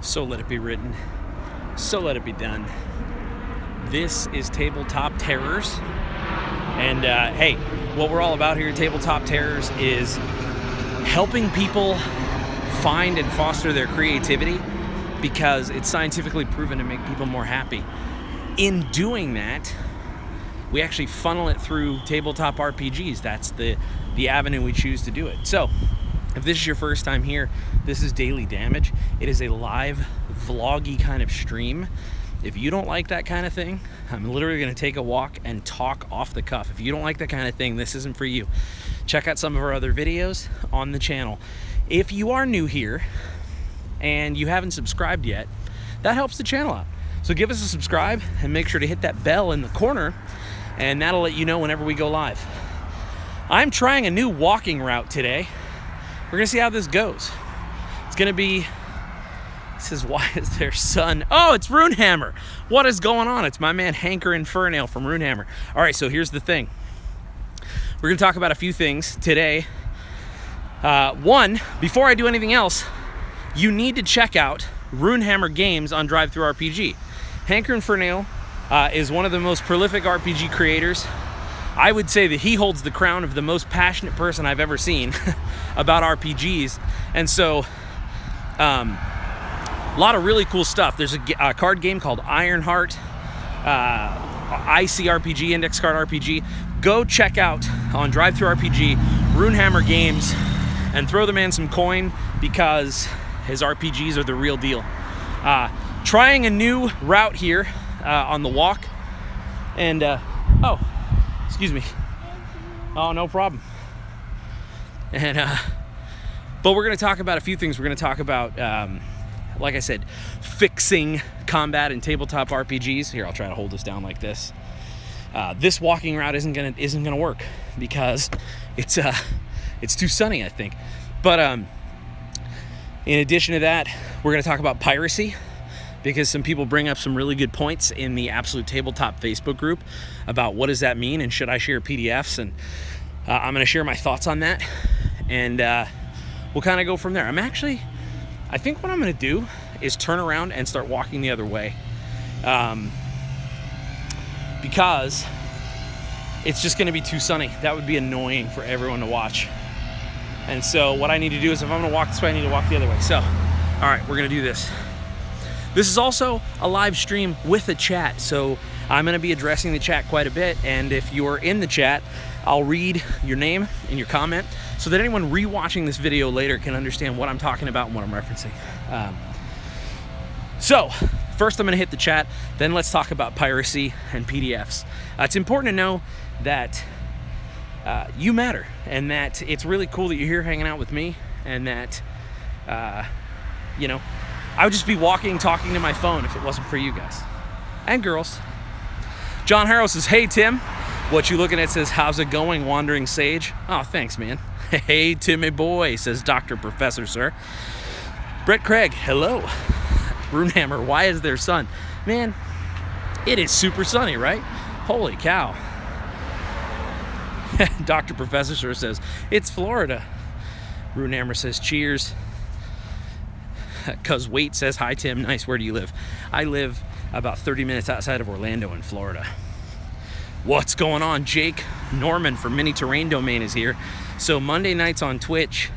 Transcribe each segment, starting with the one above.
So let it be written. So let it be done. This is Tabletop Terrors. And hey, what we're all about here at Tabletop Terrors is helping people find and foster their creativity, because it's scientifically proven to make people more happy. In doing that, we actually funnel it through tabletop RPGs. That's the avenue we choose to do it. So if this is your first time here, this is Daily Damage. It is a live vloggy kind of stream. If you don't like that kind of thing, I'm literally going to take a walk and talk off the cuff. If you don't like that kind of thing, this isn't for you. Check out some of our other videos on the channel. If you are new here and you haven't subscribed yet, that helps the channel out. So give us a subscribe and make sure to hit that bell in the corner, and that'll let you know whenever we go live. I'm trying a new walking route today. We're gonna see how this goes. It's gonna be, it says, why is there sun? Oh, it's Runehammer. What is going on? It's my man Hanker Infernail from Runehammer. All right, so here's the thing. We're gonna talk about a few things today. One, before I do anything else, you need to check out Runehammer games on DriveThruRPG. Hanker Infernail is one of the most prolific RPG creators. I would say that he holds the crown of the most passionate person I've ever seen about RPGs. And so, a lot of really cool stuff. There's a card game called Ironheart, ICRPG, Index Card RPG. Go check out on DriveThruRPG Runehammer games and throw the man some coin, because his RPGs are the real deal. Trying a new route here on the walk, and oh, excuse me. Oh, no problem. And but we're going to talk about a few things. We're going to talk about, like I said, fixing combat in tabletop RPGs. Here, I'll try to hold this down like this. This walking route isn't gonna work because it's too sunny, I think. But in addition to that, we're going to talk about piracy, because some people bring up some really good points in the Absolute Tabletop Facebook group about what does that mean and should I share PDFs, and I'm going to share my thoughts on that, and we'll kind of go from there. I think what I'm going to do is turn around and start walking the other way, because it's just going to be too sunny. That would be annoying for everyone to watch. And so what I need to do is, if I'm going to walk this way, I need to walk the other way. So, all right, we're going to do this. This is also a live stream with a chat, so I'm going to be addressing the chat quite a bit, and if you're in the chat, I'll read your name and your comment so that anyone rewatching this video later can understand what I'm talking about and what I'm referencing. So, first I'm going to hit the chat, then let's talk about piracy and PDFs. It's important to know that you matter, and that it's really cool that you're here hanging out with me, and that, you know, I would just be walking, talking to my phone if it wasn't for you guys. And girls. John Harrow says, hey, Tim. What you looking at says, how's it going, Wandering Sage? Oh, thanks, man. Hey, Timmy boy, says Dr. Professor, sir. Brett Craig, hello. Runehammer, why is there sun? Man, it is super sunny, right? Holy cow. Dr. Professor, sir, says, it's Florida. Runehammer says, cheers. Cuz Wait says, hi Tim, nice, where do you live? I live about 30 minutes outside of Orlando in Florida. What's going on? Jake Norman from Mini Terrain Domain is here. So Monday nights on Twitch,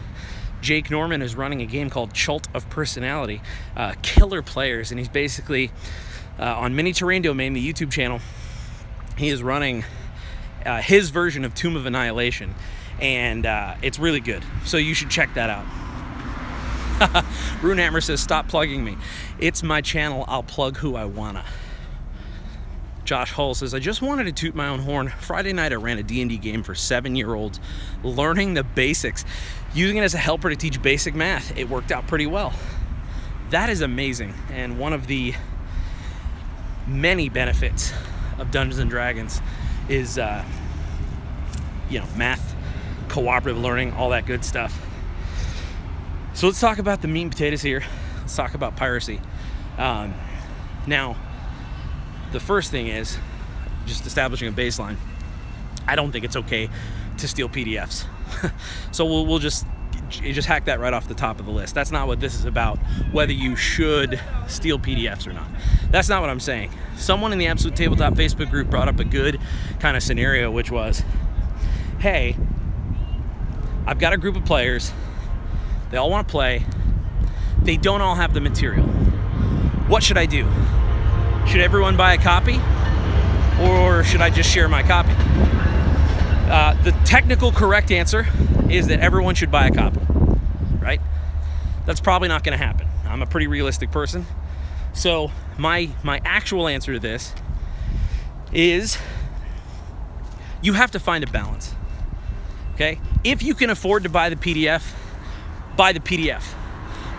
Jake Norman is running a game called Cult of Personality, killer players, and he's basically on Mini Terrain Domain, the YouTube channel. He is running his version of Tomb of Annihilation, and it's really good, so you should check that out. Runehammer says, stop plugging me. It's my channel, I'll plug who I wanna. Josh Hull says, I just wanted to toot my own horn. Friday night I ran a D&D game for 7-year-olds, learning the basics, using it as a helper to teach basic math. It worked out pretty well. That is amazing, and one of the many benefits of Dungeons and Dragons is, you know, math, cooperative learning, all that good stuff. So let's talk about the meat and potatoes here. Let's talk about piracy. Now, the first thing is just establishing a baseline. I don't think it's okay to steal PDFs. So we'll just just hack that right off the top of the list. That's not what this is about, whether you should steal PDFs or not. That's not what I'm saying. Someone in the Absolute Tabletop Facebook group brought up a good kind of scenario, which was, hey, I've got a group of players. They all want to play. They don't all have the material. What should I do? Should everyone buy a copy? Or should I just share my copy? The technical correct answer is that everyone should buy a copy, right? That's probably not going to happen. I'm a pretty realistic person. So my actual answer to this is you have to find a balance, okay? If you can afford to buy the PDF, buy the PDF.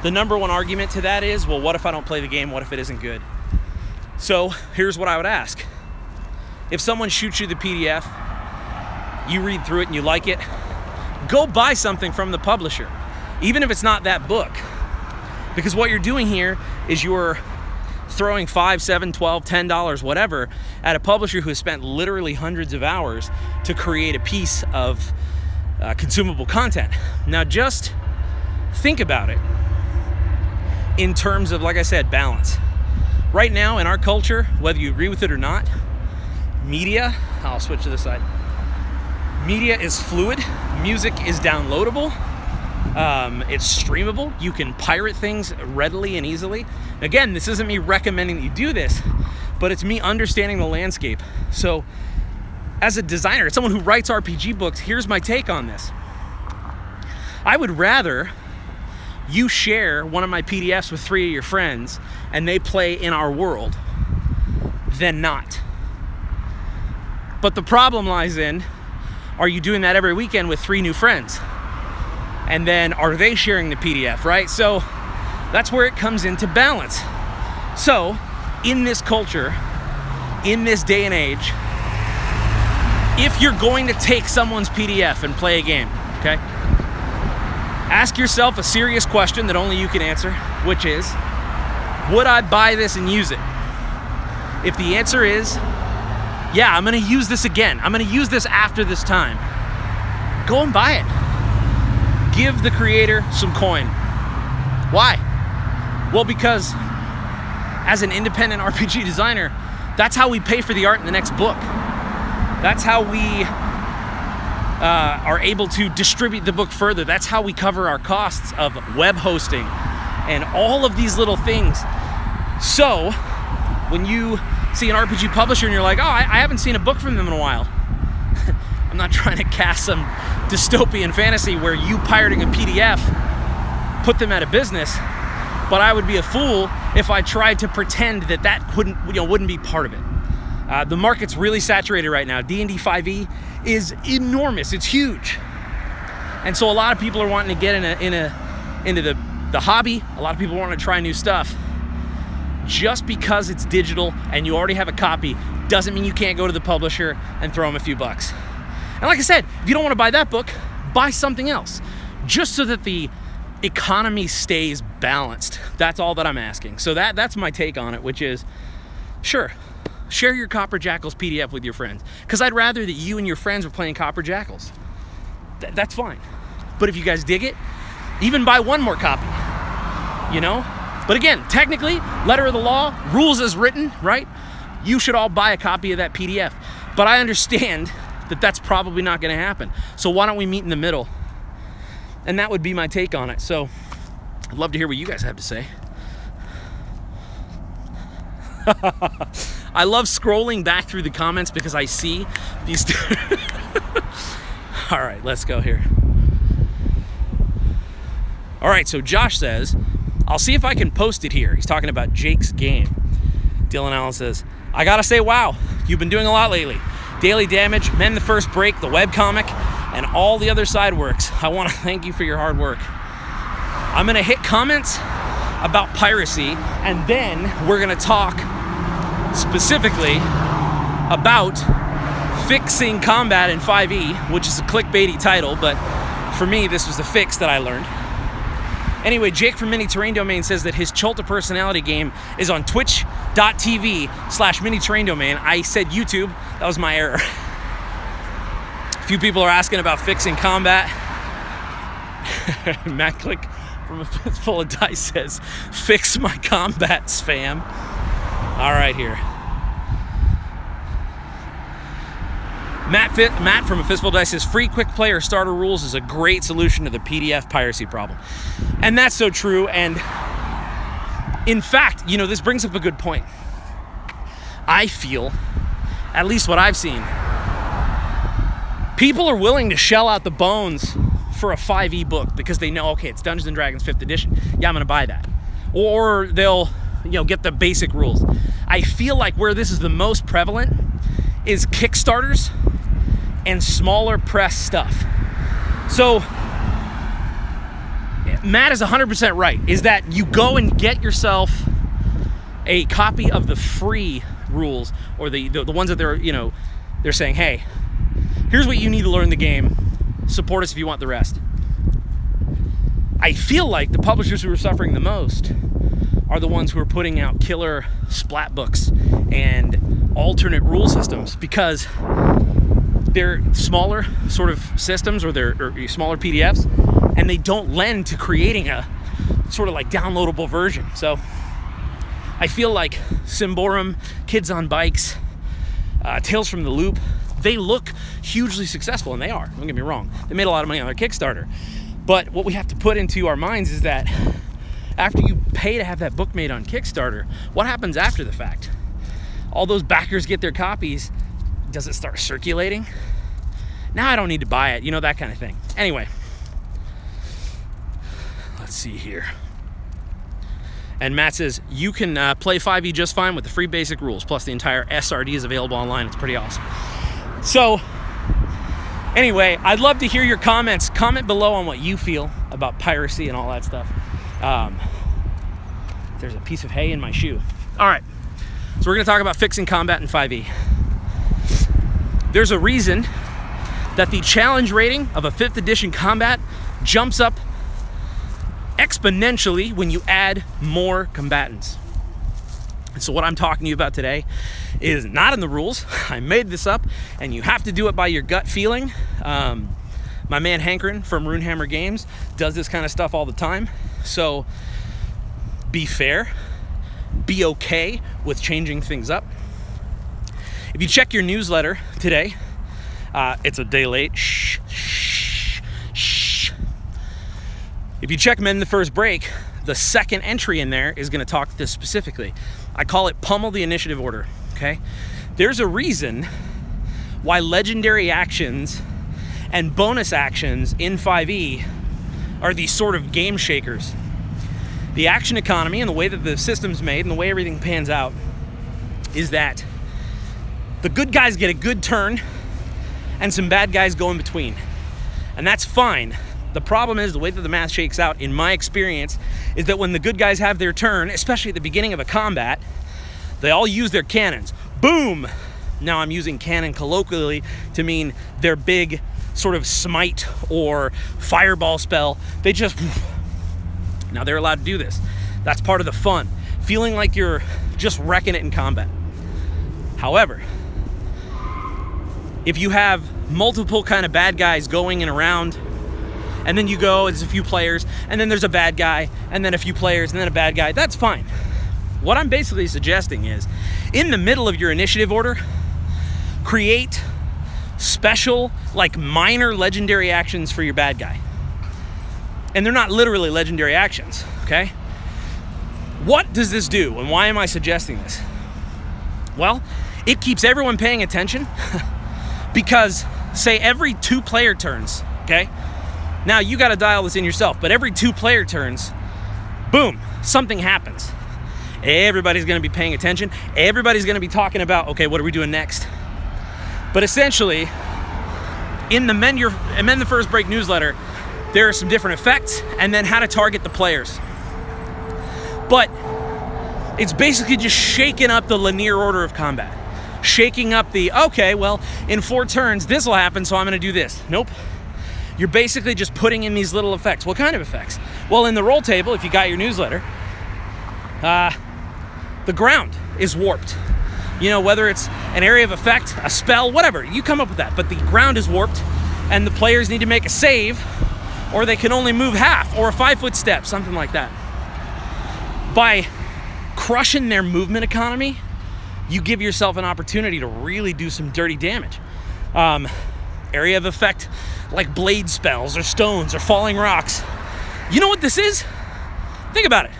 The number one argument to that is, well, what if I don't play the game? What if it isn't good? So here's what I would ask. If someone shoots you the PDF, you read through it and you like it, go buy something from the publisher, even if it's not that book. Because what you're doing here is you're throwing $5, $7, $12, $10, whatever, at a publisher who has spent literally hundreds of hours to create a piece of consumable content. Now just think about it in terms of, like I said, balance. Right now in our culture, whether you agree with it or not, media, I'll switch to this side. Media is fluid, music is downloadable, it's streamable, you can pirate things readily and easily. Again, this isn't me recommending that you do this, but it's me understanding the landscape. So as a designer, as someone who writes RPG books, here's my take on this. I would rather you share one of my PDFs with 3 of your friends and they play in our world than not. But the problem lies in, are you doing that every weekend with 3 new friends? And then are they sharing the PDF, right? So that's where it comes into balance. So in this culture, in this day and age, if you're going to take someone's PDF and play a game, okay? Ask yourself a serious question that only you can answer, which is, would I buy this and use it? If the answer is, yeah, I'm gonna use this again, I'm gonna use this after this time, go and buy it. Give the creator some coin. Why? Well, because as an independent RPG designer, that's how we pay for the art in the next book. That's how we are able to distribute the book further. That's how we cover our costs of web hosting and all of these little things. So when you see an RPG publisher and you're like, oh, I haven't seen a book from them in a while. I'm not trying to cast some dystopian fantasy where you pirating a PDF put them out of business, but I would be a fool if I tried to pretend that that wouldn't be part of it. The market's really saturated right now. D&D 5e is enormous, it's huge. And so a lot of people are wanting to get into the hobby. A lot of people want to try new stuff. Just because it's digital and you already have a copy doesn't mean you can't go to the publisher and throw them a few bucks. And like I said, if you don't want to buy that book, buy something else, just so that the economy stays balanced. That's all that I'm asking. So that's my take on it, which is, sure, share your Copper Jackals PDF with your friends, because I'd rather that you and your friends were playing Copper Jackals. That's fine. But if you guys dig it, even buy one more copy, you know? But again, technically, letter of the law, rules as written, right? You should all buy a copy of that PDF. But I understand that that's probably not going to happen. So why don't we meet in the middle? And that would be my take on it. So I'd love to hear what you guys have to say. I love scrolling back through the comments because I see these. All right, let's go here. All right, so Josh says, I'll see if I can post it here. He's talking about Jake's game. Dylan Allen says, I gotta say, wow, you've been doing a lot lately. Daily Damage, Mend the First Break, the webcomic, and all the other side works. I want to thank you for your hard work. I'm gonna hit comments about Piracy, and then we're gonna talk specifically about fixing combat in 5e, which is a clickbaity title, but for me, this was the fix that I learned. Anyway, Jake from Mini Terrain Domain says that his Cholta personality game is on twitch.tv/Mini Terrain Domain. I said YouTube, that was my error. A few people are asking about fixing combat. Matt Click from A Fistful of Dice says, fix my combats, fam. All right, here. Matt from A Fistful of Dice says, free quick player starter rules is a great solution to the PDF piracy problem. And that's so true. And in fact, you know, this brings up a good point. I feel, at least what I've seen, people are willing to shell out the bones for a 5e book because they know, okay, it's Dungeons & Dragons 5th edition. Yeah, I'm gonna buy that. Or they'll, you know, get the basic rules. I feel like where this is the most prevalent is Kickstarters and smaller press stuff. So Matt is 100% right, is that you go and get yourself a copy of the free rules, or the ones that they're, you know, they're saying, hey, here's what you need to learn the game. Support us if you want the rest. I feel like the publishers who are suffering the most are the ones who are putting out killer splat books and alternate rule systems, because they're smaller sort of systems, or they're smaller PDFs, and they don't lend to creating a sort of like downloadable version. So I feel like Symborum, Kids on Bikes, Tales from the Loop, they look hugely successful, and they are, don't get me wrong. They made a lot of money on their Kickstarter. But what we have to put into our minds is that after you pay to have that book made on Kickstarter, what happens after the fact? All those backers get their copies. Does it start circulating? Now I don't need to buy it, you know, that kind of thing. Anyway, let's see here. And Matt says, you can play 5e just fine with the free basic rules, plus the entire SRD is available online. It's pretty awesome. So anyway, I'd love to hear your comments. Comment below on what you feel about piracy and all that stuff. There's a piece of hay in my shoe. All right, so we're gonna talk about fixing combat in 5e. There's a reason that the challenge rating of a 5th edition combat jumps up exponentially when you add more combatants. And so what I'm talking to you about today is not in the rules. I made this up, and you have to do it by your gut feeling. My man Hankerin from Runehammer Games does this kind of stuff all the time. So be fair, be okay with changing things up. If you check your newsletter today, it's a day late. Shh, shh, shh. If you check Men in the First Break, the second entry in there is going to talk to this specifically. I call it pummel the initiative order, okay? There's a reason why legendary actions and bonus actions in 5e are these sort of game shakers. The action economy and the way that the system's made and the way everything pans out is that the good guys get a good turn and some bad guys go in between. And that's fine. The problem is the way that the math shakes out, in my experience, is that when the good guys have their turn, especially at the beginning of a combat, they all use their cannons. Boom! Now I'm using cannon colloquially to mean their big sort of smite or fireball spell. They just... Now they're allowed to do this. That's part of the fun. Feeling like you're just wrecking it in combat. However, if you have multiple kind of bad guys going and around, and then you go, there's a few players, and then there's a bad guy, and then a few players, and then a bad guy, that's fine. What I'm basically suggesting is, in the middle of your initiative order, create special, like minor legendary actions for your bad guy. And they're not literally legendary actions, okay? What does this do, and why am I suggesting this? Well, it keeps everyone paying attention because, say, every 2 player turns, okay? Now, you got to dial this in yourself, but every 2 player turns, boom, something happens. Everybody's going to be paying attention. Everybody's going to be talking about, okay, what are we doing next? But essentially, in the Men the First Break newsletter, there are some different effects, and then how to target the players. But it's basically just shaking up the linear order of combat. Shaking up the, okay, well, in 4 turns, this will happen, so I'm going to do this. Nope. You're basically just putting in these little effects. What kind of effects? Well, in the roll table, if you got your newsletter, the ground is warped. You know, whether it's an area of effect, a spell, whatever, you come up with that. But the ground is warped, and the players need to make a save, or they can only move half, or a 5-foot step, something like that. By crushing their movement economy, you give yourself an opportunity to really do some dirty damage. Area of effect like blade spells or stones or falling rocks. You know what this is? Think about it.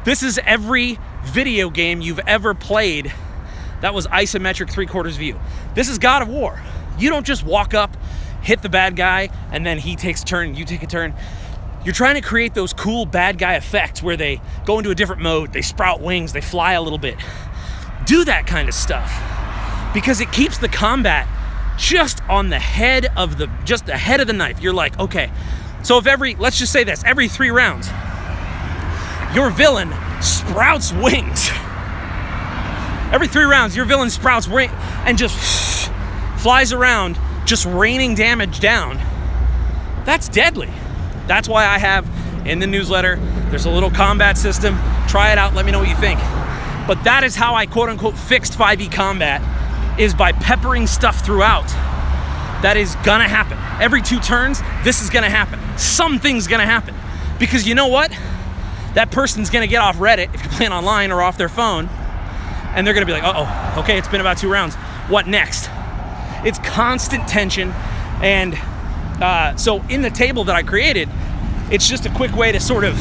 This is every video game you've ever played that was isometric 3/4 view. This is God of War. You don't just walk up, hit the bad guy, and then he takes a turn, you take a turn. You're trying to create those cool bad guy effects where they go into a different mode, they sprout wings, they fly a little bit. Do that kind of stuff because it keeps the combat just on the head of the, just the head of the knife. You're like, okay, so if let's just say this, every 3 rounds, your villain sprouts wings. Every 3 rounds, your villain sprouts wings and just flies around, just raining damage down. That's deadly. That's why I have in the newsletter, there's a little combat system. Try it out, let me know what you think. But that is how I quote unquote fixed 5e combat, is by peppering stuff throughout. That is gonna happen. Every 2 turns, this is gonna happen. Something's gonna happen. Because you know what? That person's gonna get off Reddit, if you're playing online, or off their phone, and they're gonna be like, uh-oh, okay, it's been about 2 rounds. What next? It's constant tension, and so in the table that I created, it's just a quick way to sort of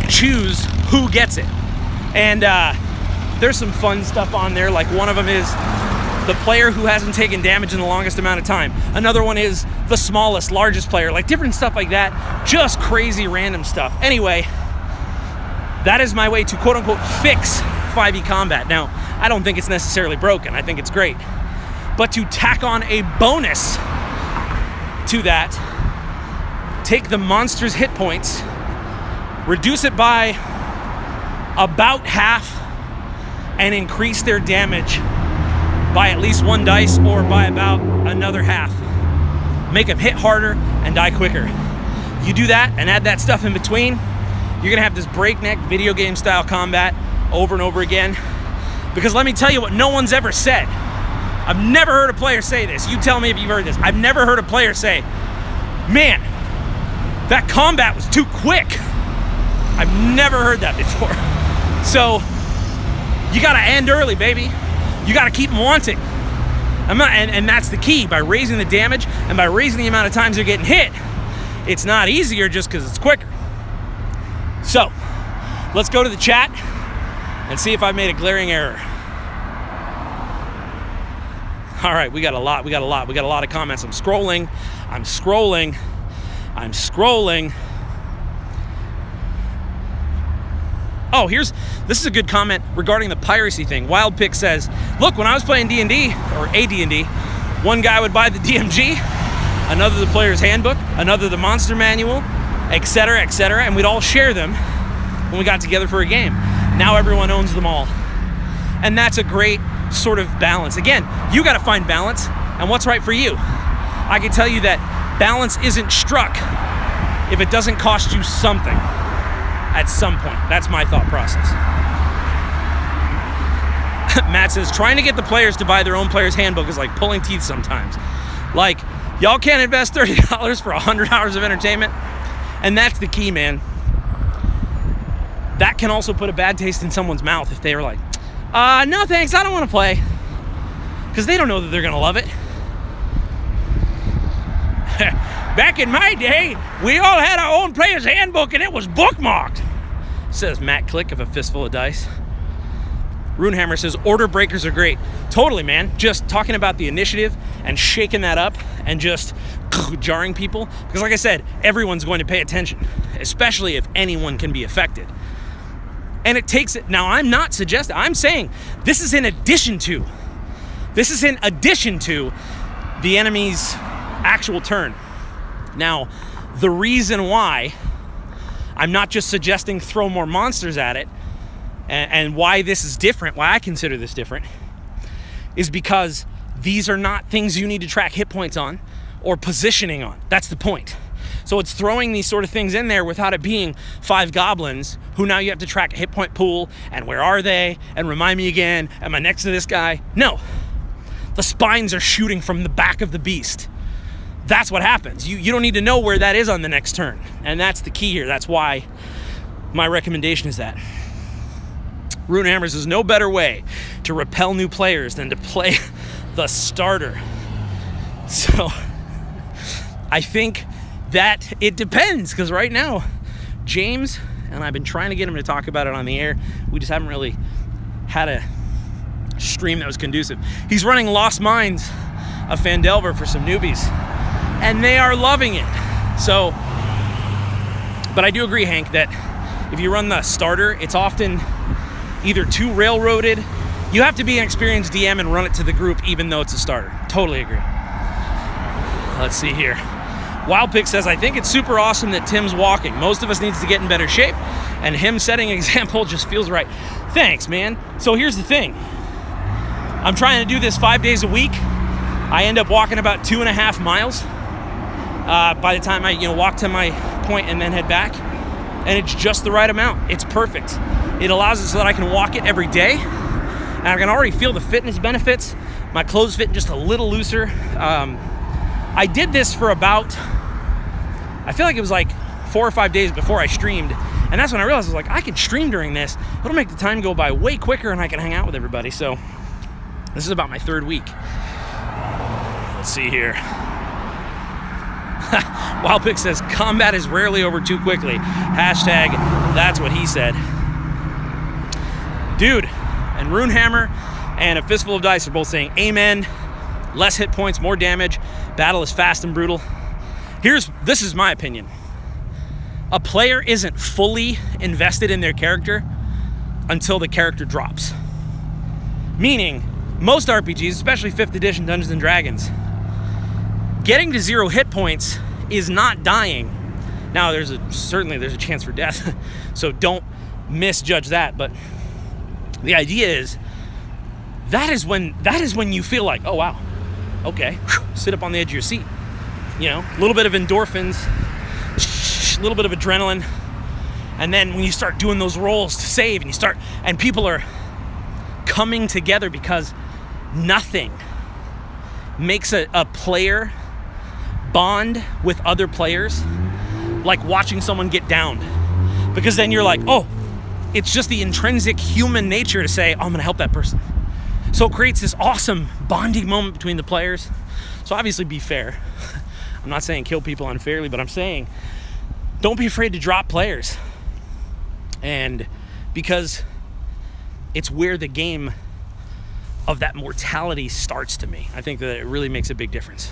choose who gets it. And there's some fun stuff on there, like one of them is the player who hasn't taken damage in the longest amount of time. Another one is the smallest, largest player, like different stuff like that. Just crazy random stuff. Anyway, that is my way to quote unquote fix 5e combat. Now, I don't think it's necessarily broken. I think it's great. But to tack on a bonus to that, take the monster's hit points, reduce it by about half, and increase their damage by at least 1 dice or by about another half. Make them hit harder and die quicker. You do that and add that stuff in between, you're gonna have this breakneck video game style combat over and over again. Because let me tell you what no one's ever said. I've never heard a player say this. You tell me if you've heard this. I've never heard a player say, man, that combat was too quick. I've never heard that before. So you gotta end early, baby. You gotta keep them wanting. And that's the key. By raising the damage and by raising the amount of times they're getting hit, it's not easier just because it's quicker. So let's go to the chat and see if I've made a glaring error. All right, we got a lot of comments. I'm scrolling. Oh, this is a good comment regarding the piracy thing. Wild Pick says, look, when I was playing D&D, or AD&D, one guy would buy the DMG, another the player's handbook, another the monster manual, etc., and we'd all share them when we got together for a game. Now everyone owns them all. And that's a great sort of balance. Again, you gotta find balance and what's right for you. I can tell you that balance isn't struck if it doesn't cost you something at some point. That's my thought process. Matt says, trying to get the players to buy their own player's handbook is like pulling teeth sometimes. Like, y'all can't invest $30 for 100 hours of entertainment. And that's the key, man. That can also put a bad taste in someone's mouth if they were like, no thanks, I don't want to play. Because they don't know that they're going to love it. Back in my day, we all had our own player's handbook and it was bookmarked, says Matt Click of A Fistful of Dice. Runehammer says, order breakers are great. Totally, man. Just talking about the initiative and shaking that up and just jarring people. Because like I said, everyone's going to pay attention, especially if anyone can be affected. And it takes it. Now, I'm not suggesting, I'm saying this is in addition to. This is in addition to the enemy's actual turn. Now, the reason why I'm not just suggesting throw more monsters at it, and why this is different, why I consider this different, is because these are not things you need to track hit points on or positioning on. That's the point. So it's throwing these sort of things in there without it being 5 goblins who now you have to track a hit point pool and where are they and remind me again, am I next to this guy? No. The spines are shooting from the back of the beast. that's what happens. You don't need to know where that is on the next turn. And that's the key here. That's why my recommendation is that. Runehammers is no better way to repel new players than to play the starter. So I think that it depends, because right now, James, and I've been trying to get him to talk about it on the air, we just haven't really had a stream that was conducive. He's running Lost Mines of Phandelver for some newbies, and they are loving it. So, but I do agree, Hank, that if you run the starter, it's often either too railroaded. You have to be an experienced DM and run it to the group, even though it's a starter. Totally agree. Let's see here. Wildpick says, I think it's super awesome that Tim's walking. Most of us needs to get in better shape, and him setting an example just feels right. Thanks, man. So here's the thing. I'm trying to do this 5 days a week. I end up walking about 2.5 miles by the time I walk to my point and then head back. And it's just the right amount. It's perfect. It allows it so that I can walk it every day. And I can already feel the fitness benefits. My clothes fit just a little looser. I did this for about, I feel like it was like 4 or 5 days before I streamed. And that's when I realized, I was like, I can stream during this. It'll make the time go by way quicker and I can hang out with everybody. So this is about my 3rd week. Let's see here. Wildpick says, combat is rarely over too quickly. Hashtag, that's what he said. Dude, and Runehammer and A Fistful of Dice are both saying amen. Less hit points, more damage. Battle is fast and brutal. This is my opinion. A player isn't fully invested in their character until the character drops. Meaning, most RPGs, especially 5th edition Dungeons & Dragons, getting to 0 hit points is not dying. Now, certainly there's a chance for death, so don't misjudge that. But the idea is that is when you feel like, oh wow, okay, sit up on the edge of your seat. A little bit of endorphins, a little bit of adrenaline, and then when you start doing those rolls to save, and people are coming together, because nothing makes a player bond with other players like watching someone get downed, because then you're like, oh, it's just the intrinsic human nature to say, oh, I'm gonna help that person. So it creates this awesome bonding moment between the players. So obviously be fair. I'm not saying kill people unfairly, but I'm saying don't be afraid to drop players. And because it's where the game of that mortality starts to me. I think that it really makes a big difference.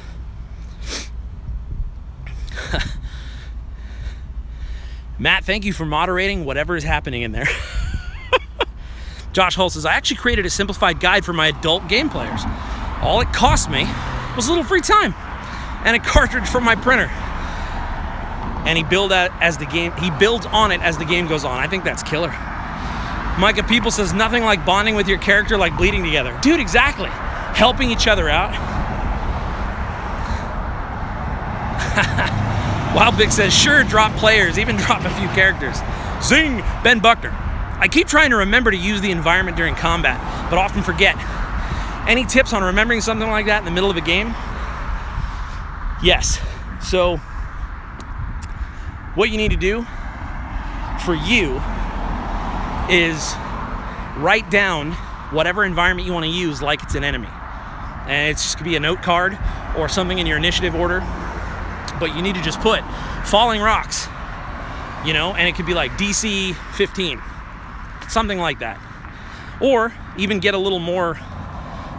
Matt, thank you for moderating whatever is happening in there. Josh Hull says, I actually created a simplified guide for my adult game players. All it cost me was a little free time and a cartridge from my printer. And he builds on it as the game goes on. I think that's killer. Micah People says, nothing like bonding with your character like bleeding together. Dude, exactly. Helping each other out. Wildbig says, sure, drop players, even drop a few characters. Zing! Ben Buckner. I keep trying to remember to use the environment during combat, but often forget. Any tips on remembering something like that in the middle of a game? Yes. So, what you need to do for you is write down whatever environment you want to use like it's an enemy. And it's just going to be a note card or something in your initiative order. But you need to just put falling rocks, and it could be like DC 15, something like that. Or even get a little more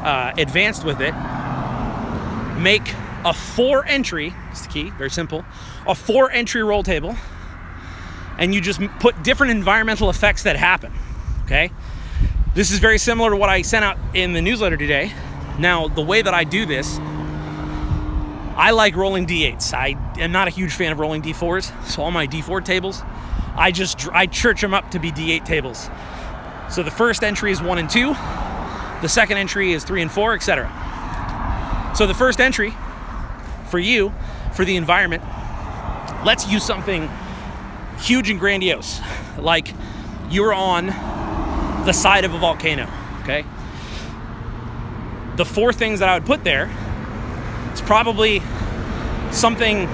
advanced with it. Make a 4-entry, it's the key, very simple, a 4-entry roll table, and you just put different environmental effects that happen, okay? This is very similar to what I sent out in the newsletter today. Now, the way that I do this, I like rolling D8s. I am not a huge fan of rolling D4s, so all my D4 tables, I church them up to be D8 tables. So the first entry is 1 and 2, the second entry is 3 and 4, etc. So the first entry for you, for the environment, let's use something huge and grandiose, like you're on the side of a volcano, okay? The 4 things that I would put there, it's probably something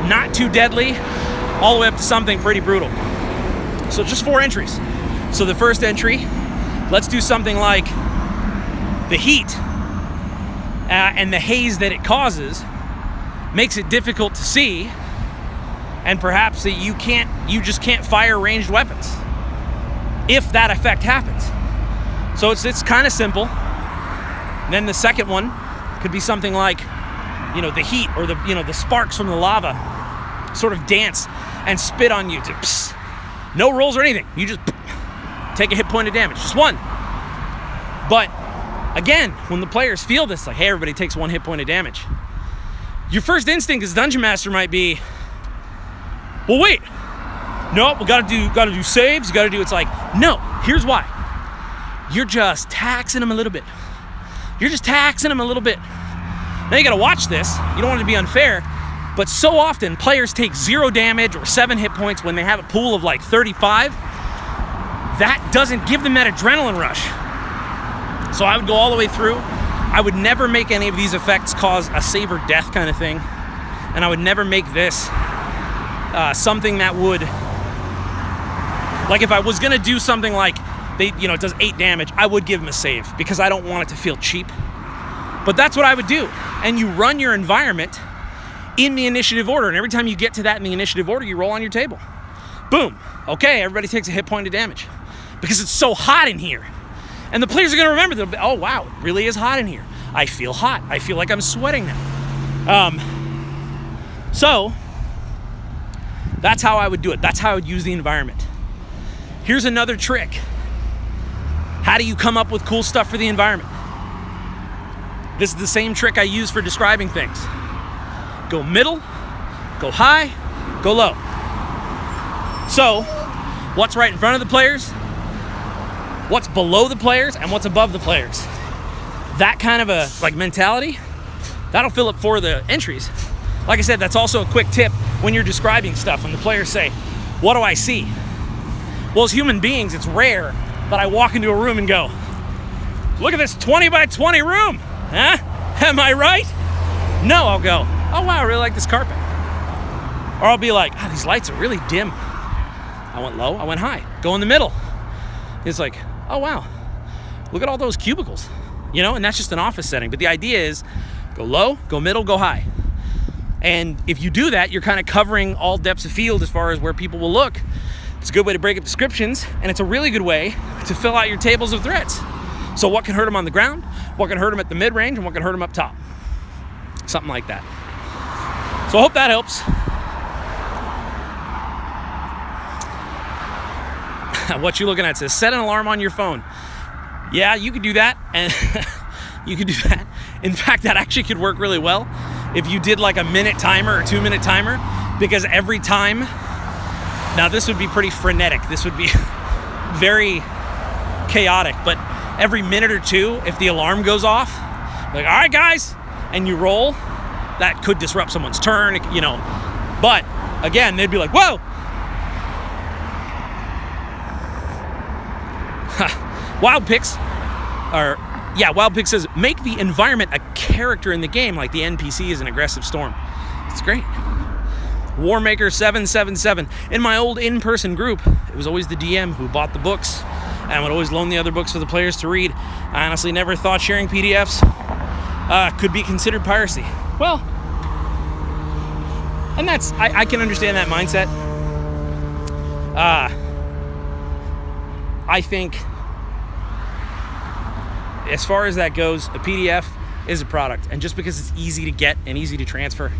not too deadly, all the way up to something pretty brutal. So just 4 entries. So the first entry, let's do something like the heat and the haze that it causes makes it difficult to see, and perhaps that you just can't fire ranged weapons if that effect happens. So it's kind of simple. And then the second one could be something like, you know, the heat or the, you know, the sparks from the lava sort of dance and spit on you to psst. No rolls or anything. You just take a hit point of damage, just 1. But again, when the players feel this, like, hey, everybody takes 1 hit point of damage, your first instinct as Dungeon Master might be, well, wait, no, we gotta do saves, you gotta do, it's like, no, here's why. You're just taxing them a little bit. You're just taxing them a little bit. Now you gotta watch this. You don't want it to be unfair, but so often players take 0 damage or 7 hit points when they have a pool of like 35. That doesn't give them that adrenaline rush. So I would go all the way through. I would never make any of these effects cause a save or death kind of thing. And I would never make this something that would, like if I was gonna do something like, it does 8 damage, I would give them a save because I don't want it to feel cheap. But that's what I would do. And you run your environment in the initiative order. And every time you get to that in the initiative order, you roll on your table. Boom. Okay, everybody takes a hit point of damage because it's so hot in here. And the players are going to remember, they'll be, oh wow, it really is hot in here. I feel hot. I feel like I'm sweating now. So that's how I would do it. That's how I would use the environment. Here's another trick. How do you come up with cool stuff for the environment? This is the same trick I use for describing things. Go middle, go high, go low. So, what's right in front of the players, what's below the players, and what's above the players. That kind of a mentality, that'll fill up 4 of the entries. Like I said, that's also a quick tip when you're describing stuff. When the players say, what do I see? Well, as human beings, it's rare that I walk into a room and go, look at this 20 by 20 room, huh? Am I right? No, I'll go, oh wow, I really like this carpet. Or I'll be like, oh, these lights are really dim. I went low, I went high. Go in the middle. It's like, oh wow, look at all those cubicles. And that's just an office setting. But the idea is, go low, go middle, go high. And if you do that, you're kind of covering all depths of field as far as where people will look. It's a good way to break up descriptions, and it's a really good way to fill out your tables of threats. So what can hurt them on the ground, what can hurt them at the mid-range, and what can hurt them up top. Something like that. So I hope that helps. What you looking at says, set an alarm on your phone. Yeah, you could do that, and you could do that. In fact, that actually could work really well if you did like a 1-minute timer or 2-minute timer, because every time, now this would be pretty frenetic. This would be very chaotic, but every minute or 2, if the alarm goes off, like, all right, guys, and you roll, that could disrupt someone's turn, But again, they'd be like, whoa. Wild Picks says, make the environment a character in the game, like the NPC is an aggressive storm. It's great. Warmaker 777. In my old in-person group, it was always the DM who bought the books and would always loan the other books for the players to read. I honestly never thought sharing PDFs could be considered piracy. Well, and that's, I can understand that mindset. I think, as far as that goes, a PDF is a product. And just because it's easy to get and easy to transfer,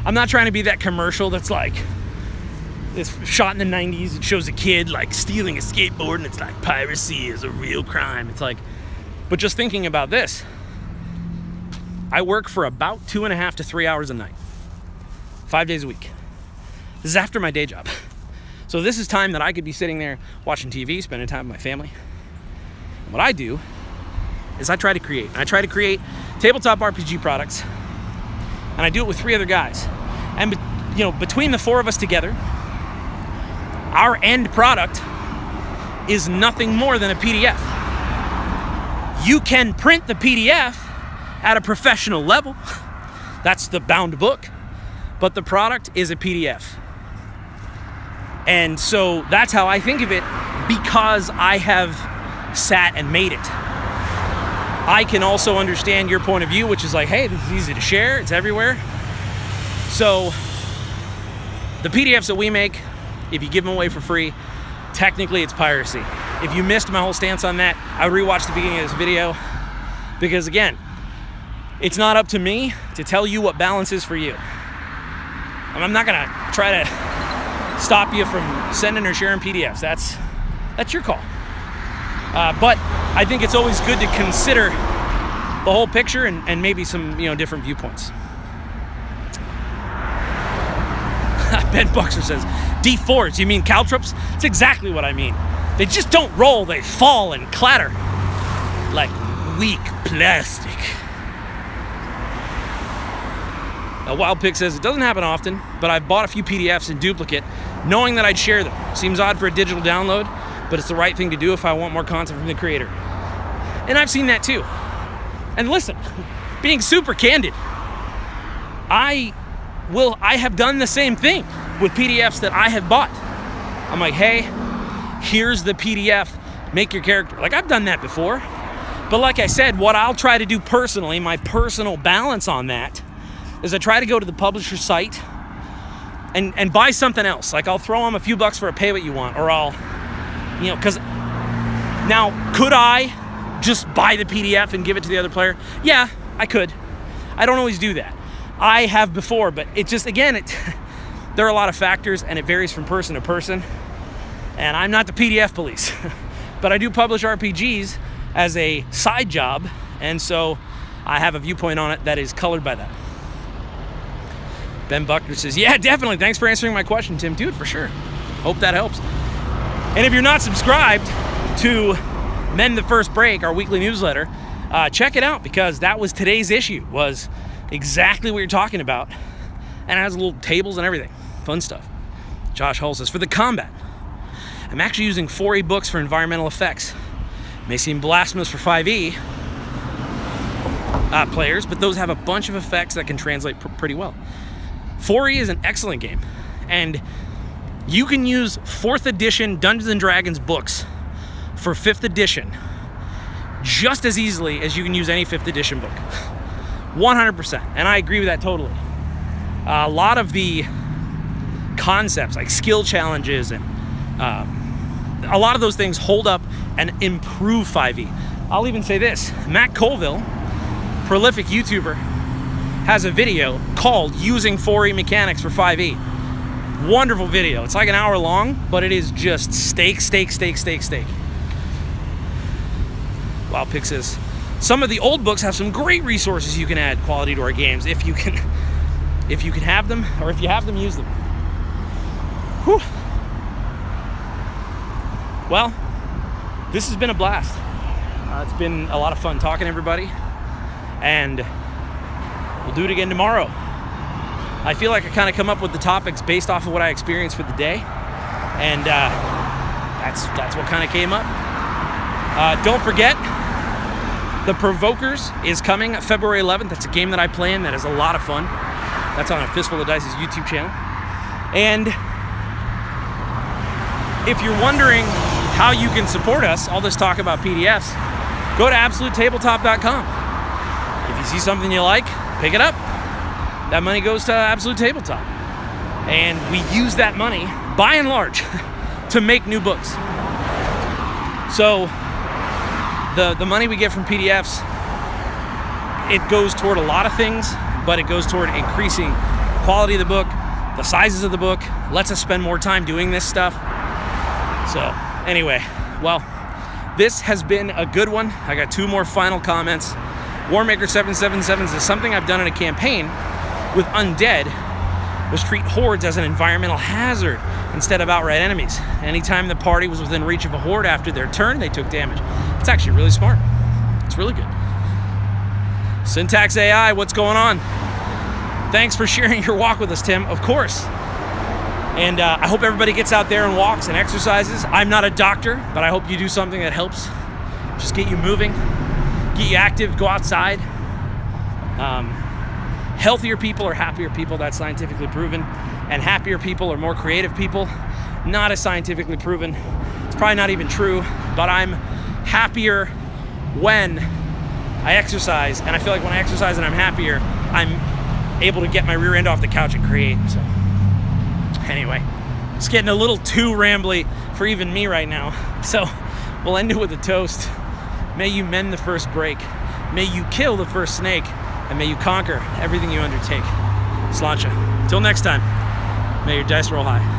I'm not trying to be that commercial that's like, it's shot in the 90s. It shows a kid like stealing a skateboard and it's like, piracy is a real crime. It's like, but just thinking about this, I work for about 2.5 to 3 hours a night, 5 days a week. This is after my day job. So this is time that I could be sitting there watching TV, spending time with my family. And what I do is I try to create. And I try to create tabletop RPG products. And I do it with 3 other guys. And between the 4 of us together, our end product is nothing more than a PDF. You can print the PDF at a professional level. That's the bound book. but the product is a PDF. And so that's how I think of it, because I have sat and made it. I can also understand your point of view, which is like, hey, this is easy to share, it's everywhere. So the PDFs that we make, if you give them away for free, technically it's piracy. If you missed my whole stance on that, I would rewatch the beginning of this video, because again, it's not up to me to tell you what balance is for you. I'm not gonna try to stop you from sending or sharing PDFs. That's your call. But I think it's always good to consider the whole picture and maybe some different viewpoints. Ben Buxer says, D4s, you mean caltrops? That's exactly what I mean. They just don't roll, they fall and clatter like weak plastic. Wild Pig says, it doesn't happen often, but I've bought a few PDFs in duplicate, knowing that I'd share them. Seems odd for a digital download, but it's the right thing to do if I want more content from the creator. And I've seen that too. And listen, being super candid, I have done the same thing with PDFs that I have bought. I'm like, hey, here's the PDF, make your character. Like, I've done that before. But like I said, what I'll try to do personally, my personal balance on that, is I try to go to the publisher site and buy something else. Like, I'll throw them a few bucks for a pay what you want, or I'll, because now, could I just buy the PDF and give it to the other player? Yeah, I could. I don't always do that. I have before, but it just, again, there are a lot of factors, and it varies from person to person. And I'm not the PDF police, but I do publish RPGs as a side job, and so I have a viewpoint on it that is colored by that. Ben Buckner says, yeah, definitely. Thanks for answering my question, Tim. Dude, for sure. Hope that helps. And if you're not subscribed to Mend the First Break, our weekly newsletter, check it out, because that was today's issue, was exactly what you're talking about. And it has little tables and everything. Fun stuff. Josh Hull says, for the combat, I'm actually using 4E books for environmental effects. May seem blasphemous for 5E players, but those have a bunch of effects that can translate pretty well. 4E is an excellent game, and you can use 4th edition Dungeons & Dragons books for 5th edition just as easily as you can use any 5th edition book. 100%, and I agree with that totally. A lot of the concepts, like skill challenges, and a lot of those things hold up and improve 5e. I'll even say this, Matt Colville, prolific YouTuber, has a video called Using 4E Mechanics for 5e. Wonderful video. It's like an hour long, but it is just steak. Wild Pig says, some of the old books have some great resources you can add quality to our games if you can have them, or if you have them, use them. Whew. Well, this has been a blast. It's been a lot of fun talking to everybody, and we'll do it again tomorrow. I feel like I kind of come up with the topics based off of what I experienced for the day, and that's what kind of came up. Don't forget, The Provokers is coming February 11th. That's a game that I play in that is a lot of fun. That's on a Fistful of Dice's YouTube channel. And if you're wondering how you can support us, all this talk about PDFs, go to AbsoluteTabletop.com. If you see something you like, pick it up. That money goes to Absolute Tabletop. And we use that money, by and large, to make new books. So the money we get from PDFs, it goes toward a lot of things, but it goes toward increasing the quality of the book, the sizes of the book, lets us spend more time doing this stuff. So anyway, well, this has been a good one. I got 2 more final comments. Warmaker777 says, something I've done in a campaign with undead was treat hordes as an environmental hazard instead of outright enemies. Anytime the party was within reach of a horde after their turn, they took damage. It's actually really smart. It's really good. Syntax AI, what's going on? Thanks for sharing your walk with us, Tim. Of course. And I hope everybody gets out there and walks and exercises. I'm not a doctor, but I hope you do something that helps just get you moving, get you active, go outside. Healthier people are happier people, that's scientifically proven. And happier people are more creative people. Not as scientifically proven. It's probably not even true, but I'm happier when I exercise, and I feel like when I exercise and I'm happier, I'm able to get my rear end off the couch and create. So anyway, it's getting a little too rambly for even me right now. So we'll end it with a toast. May you mend the first break. May you kill the first snake. And may you conquer everything you undertake. Sláinte. Till next time, may your dice roll high.